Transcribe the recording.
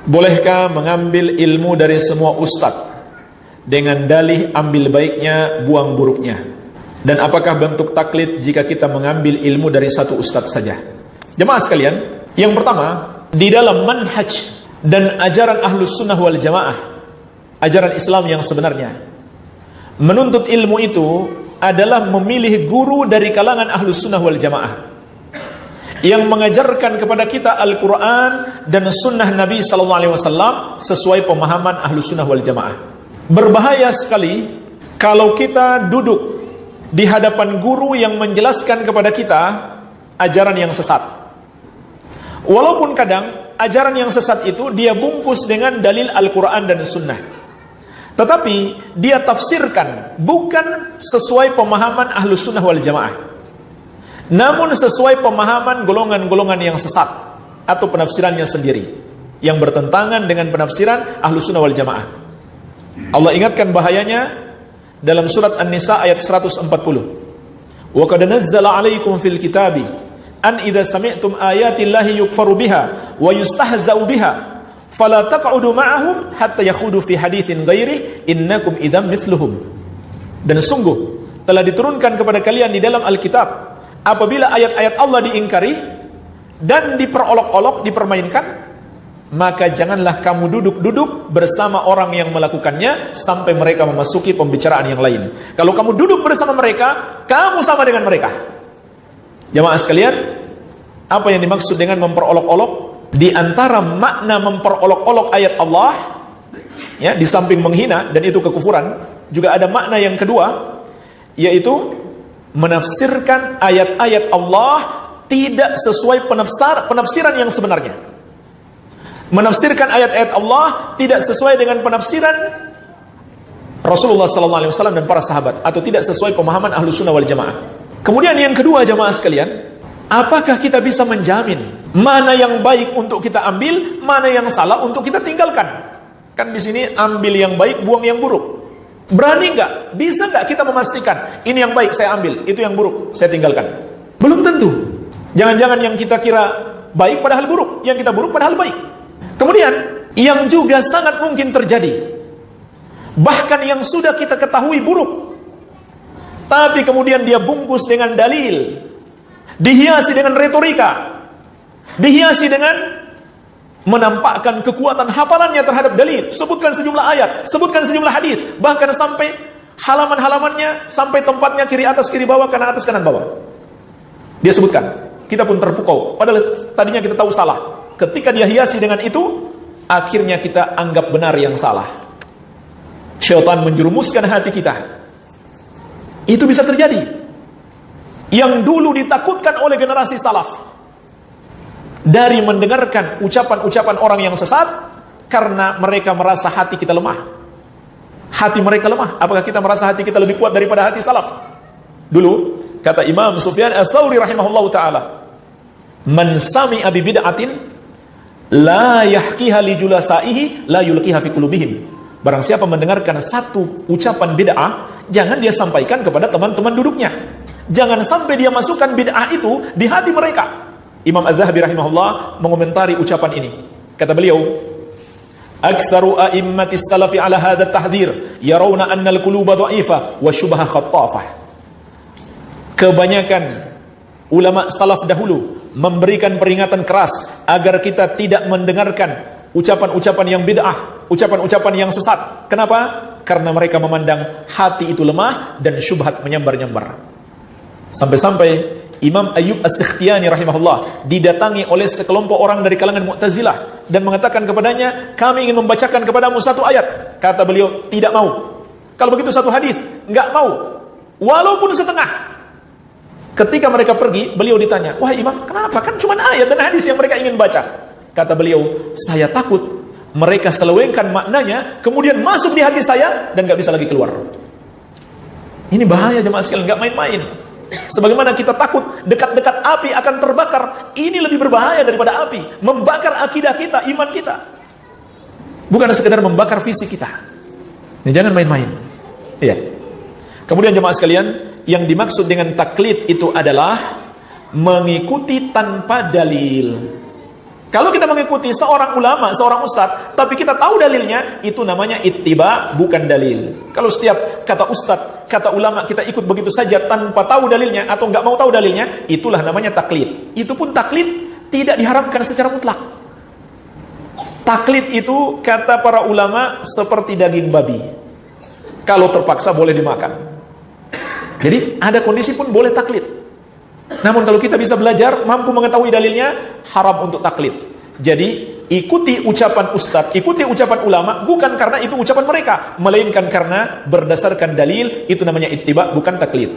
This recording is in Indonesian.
Bolehkah mengambil ilmu dari semua ustadz dengan dalih ambil baiknya, buang buruknya? Dan apakah bentuk taklid jika kita mengambil ilmu dari satu ustadz saja? Jemaah sekalian, yang pertama, di dalam manhaj dan ajaran Ahlus Sunnah wal Jamaah, ajaran Islam yang sebenarnya, menuntut ilmu itu adalah memilih guru dari kalangan Ahlus Sunnah wal Jamaah yang mengajarkan kepada kita Al-Quran dan Sunnah Nabi SAW sesuai pemahaman Ahlus Sunnah wal Jamaah. Berbahaya sekali kalau kita duduk di hadapan guru yang menjelaskan kepada kita ajaran yang sesat. Walaupun kadang ajaran yang sesat itu dia bungkus dengan dalil Al-Quran dan Sunnah, tetapi dia tafsirkan bukan sesuai pemahaman Ahlus Sunnah wal Jamaah, namun sesuai pemahaman golongan-golongan yang sesat atau penafsirannya sendiri yang bertentangan dengan penafsiran Ahlus Sunnah wal Jamaah. Allah ingatkan bahayanya dalam surat An-Nisa ayat 140. Wa qad nazzala 'alaikum fil kitabi an idza sami'tum ayatillahi yukfaru biha wa yustahza'u biha fala taq'udu ma'ahum hatta yakhudu fi haditsin ghairihi innakum idzam mithluhum. Dan sungguh telah diturunkan kepada kalian di dalam Alkitab, apabila ayat-ayat Allah diingkari dan diperolok-olok, dipermainkan, maka janganlah kamu duduk-duduk bersama orang yang melakukannya sampai mereka memasuki pembicaraan yang lain. Kalau kamu duduk bersama mereka, kamu sama dengan mereka. Jamaah sekalian, apa yang dimaksud dengan memperolok-olok? Di antara makna memperolok-olok ayat Allah, ya, di samping menghina dan itu kekufuran, juga ada makna yang kedua, yaitu menafsirkan ayat-ayat Allah tidak sesuai penafsiran yang sebenarnya. Menafsirkan ayat-ayat Allah tidak sesuai dengan penafsiran Rasulullah SAW dan para sahabat, atau tidak sesuai pemahaman Ahlus Sunnah wal Jamaah. Kemudian yang kedua, jamaah sekalian, apakah kita bisa menjamin mana yang baik untuk kita ambil, mana yang salah untuk kita tinggalkan? Kan di sini ambil yang baik, buang yang buruk. Berani nggak? Bisa nggak kita memastikan ini yang baik saya ambil, itu yang buruk saya tinggalkan? Belum tentu. Jangan-jangan yang kita kira baik padahal buruk, yang kita buruk padahal baik. Kemudian yang juga sangat mungkin terjadi, bahkan yang sudah kita ketahui buruk, tapi kemudian dia bungkus dengan dalil, dihiasi dengan retorika, dihiasi dengan menampakkan kekuatan hafalannya terhadap dalil, sebutkan sejumlah ayat, sebutkan sejumlah hadis, bahkan sampai halaman-halamannya, sampai tempatnya kiri atas, kiri bawah, kanan atas, kanan bawah. Dia sebutkan, kita pun terpukau, padahal tadinya kita tahu salah. Ketika dia hiasi dengan itu, akhirnya kita anggap benar yang salah. Syaitan menjerumuskan hati kita. Itu bisa terjadi. Yang dulu ditakutkan oleh generasi salaf dari mendengarkan ucapan-ucapan orang yang sesat, karena mereka merasa hati kita lemah. Hati mereka lemah. Apakah kita merasa hati kita lebih kuat daripada hati salaf? Dulu kata Imam Sufyan Ats-Tsauri rahimahullahu taala, "Man sami'a bi bid'atin la yahkiha li julasaihi la yulqiha fi qulubihim." Barang siapa mendengarkan satu ucapan bid'ah, jangan dia sampaikan kepada teman-teman duduknya. Jangan sampai dia masukkan bid'ah itu di hati mereka. Imam Az-Zahabi rahimahullah mengomentari ucapan ini. Kata beliau, "Aktsaru a'immatis salafi 'ala hadha at-tahdhir yarawna anna al-quluba dha'ifa wa syubha khattafah." Kebanyakan ulama salaf dahulu memberikan peringatan keras agar kita tidak mendengarkan ucapan-ucapan yang bid'ah, ucapan-ucapan yang sesat. Kenapa? Karena mereka memandang hati itu lemah dan syubhat menyambar-nyambar. Sampai-sampai Imam Ayyub As-Sikhtiyani rahimahullah didatangi oleh sekelompok orang dari kalangan Mu'tazilah dan mengatakan kepadanya, "Kami ingin membacakan kepadamu satu ayat." Kata beliau, "Tidak mau." Kalau begitu satu hadis, enggak mau. Walaupun setengah. Ketika mereka pergi, beliau ditanya, "Wahai Imam, kenapa? Kan cuma ayat dan hadis yang mereka ingin baca." Kata beliau, "Saya takut mereka selewengkan maknanya, kemudian masuk di hati saya dan enggak bisa lagi keluar." Ini bahaya jemaah sekalian, enggak main-main. Sebagaimana kita takut dekat-dekat api akan terbakar, ini lebih berbahaya daripada api, membakar akidah kita, iman kita. Bukan sekedar membakar fisik kita. Ini jangan main-main. Iya. Kemudian jemaah sekalian, yang dimaksud dengan taklid itu adalah mengikuti tanpa dalil. Kalau kita mengikuti seorang ulama, seorang ustadz, tapi kita tahu dalilnya, itu namanya ittiba, bukan dalil. Kalau setiap kata ustadz, kata ulama, kita ikut begitu saja tanpa tahu dalilnya, atau nggak mau tahu dalilnya, itulah namanya taklid. Itu pun taklid tidak diharamkan secara mutlak. Taklid itu, kata para ulama, seperti daging babi. Kalau terpaksa boleh dimakan. Jadi ada kondisi pun boleh taklid. Namun kalau kita bisa belajar, mampu mengetahui dalilnya, haram untuk taklid. Jadi ikuti ucapan ustadz, ikuti ucapan ulama, bukan karena itu ucapan mereka, melainkan karena berdasarkan dalil, itu namanya ittiba, bukan taklid.